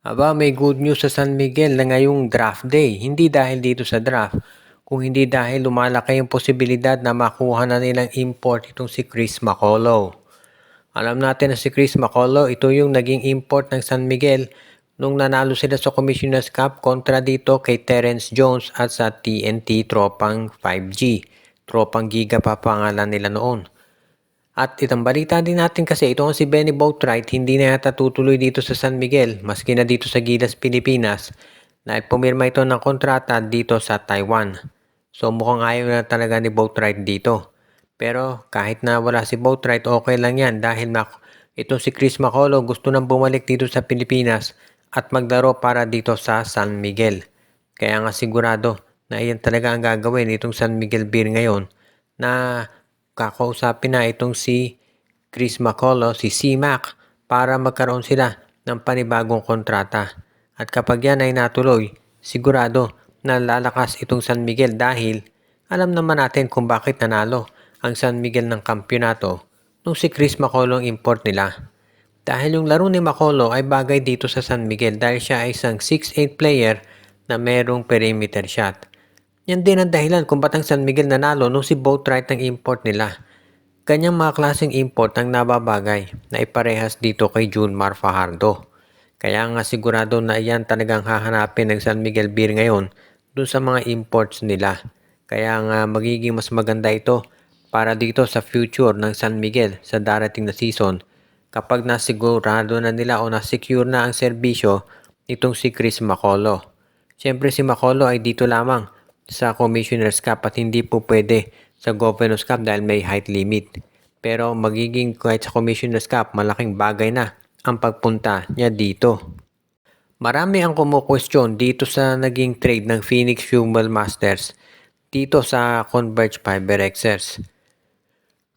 Aba, may good news sa San Miguel na ngayong draft day. Hindi dahil dito sa draft, kung hindi dahil lumalaki yung posibilidad na makuha na nilang import itong si Chris Macaulay. Alam natin na si Chris Macaulay, ito yung naging import ng San Miguel nung nanalo sila sa Commissioner's Cup kontra dito kay Terence Jones at sa TNT Tropang 5G. Tropang Giga pa pangalan nila noon. At itong balita din natin kasi ito si Benny Boatwright hindi na yata tutuloy dito sa San Miguel maski na dito sa Gilas, Pilipinas dahil pumirma ito ng kontrata dito sa Taiwan. So mukhang ayaw na talaga ni Boatwright dito. Pero kahit na wala si Boatwright okay lang yan dahil ito si Chris Macaulay gusto nang bumalik dito sa Pilipinas at maglaro para dito sa San Miguel. Kaya nga sigurado na iyan talaga ang gagawin itong San Miguel Beer ngayon na kakausapin na itong si Chris Macaulay, si C-Mac, para magkaroon sila ng panibagong kontrata. At kapag yan ay natuloy, sigurado na lalakas itong San Miguel dahil alam naman natin kung bakit nanalo ang San Miguel ng kampyonato nung si Chris Macaulay ang import nila. Dahil yung laro ni Macaulay ay bagay dito sa San Miguel dahil siya ay isang 6'8 player na merong perimeter shot. Yan din ang dahilan kung ba't ang San Miguel nanalo nung si Boatwright ang import nila. Ganyang mga klaseng import ang nababagay na iparehas dito kay Junmar Fajardo. Kaya nga sigurado na iyan talagang hahanapin ng San Miguel Beer ngayon dun sa mga imports nila. Kaya nga magiging mas maganda ito para dito sa future ng San Miguel sa darating na season kapag nasigurado na nila o nasecure na ang serbisyo nitong si Chris Macaulay. Siyempre si Macaulay ay dito lamang sa Commissioner's Cup at hindi po pwede sa Governor's Cup dahil may height limit. Pero magiging kahit sa Commissioner's Cup, malaking bagay na ang pagpunta niya dito. Marami ang kumukwestiyon dito sa naging trade ng Phoenix Fuel Masters dito sa Converge Fiber Xers.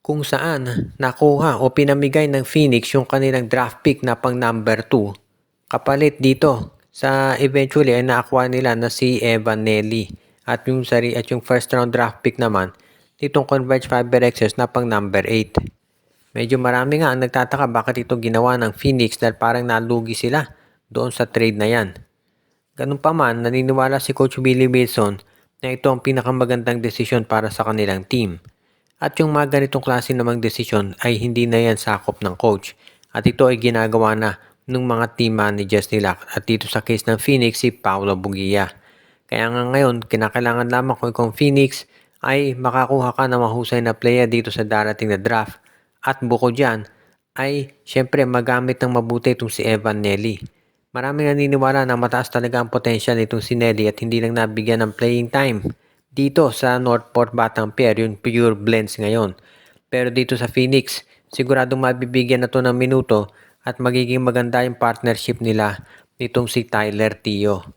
Kung saan nakuha o pinamigay ng Phoenix yung kanilang draft pick na pang number 2 kapalit dito sa eventually ay naakuha nila na si Evan Nelly at yung first round draft pick naman nitong Converge Fiber Xers na pang number 8. Medyo marami nga ang nagtataka bakit ito ginawa ng Phoenix dahil parang nalugi sila doon sa trade na yan. Ganun pa man, naniniwala si Coach Billy Wilson na ito ang pinakamagandang desisyon para sa kanilang team. At yung mga ganitong klase namang desisyon ay hindi na yan sakop ng coach at ito ay ginagawa na ng mga team managers nila at dito sa case ng Phoenix si Paolo Bugia. Kaya nga ngayon, kinakailangan lamang kung Phoenix ay makakuha ka ng mahusay na player dito sa darating na draft at bukod dyan ay syempre magamit ng mabuti itong si Evan Nelly. Maraming naniniwala na mataas talaga ang potential nitong si Nelly at hindi lang nabigyan ng playing time dito sa Northport Batang Pier, yung pure blends ngayon. Pero dito sa Phoenix, siguradong mabibigyan na to ng minuto at magiging maganda yung partnership nila nitong si Tyler Tio.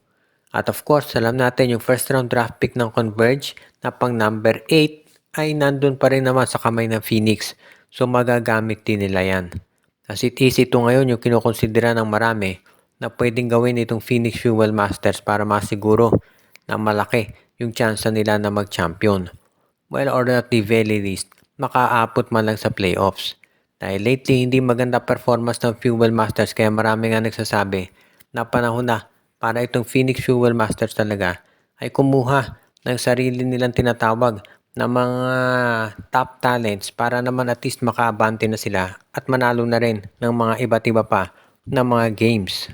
At of course, alam natin yung first round draft pick ng Converge na pang number 8 ay nandun pa rin naman sa kamay ng Phoenix. So magagamit din nila yan. As it is ito ngayon yung kinukonsidera ng marami na pwedeng gawin itong Phoenix Fuel Masters para masiguro na malaki yung chance nila na mag-champion. Well, or at the very least, makaabot man lang sa playoffs. Dahil lately, hindi maganda performance ng Fuel Masters kaya marami nga nagsasabi na panahon na para itong Phoenix Fuel Masters talaga ay kumuha ng sarili nilang tinatawag na mga top talents para naman at least makaabante na sila at manalo na rin ng mga iba't iba pa na mga games.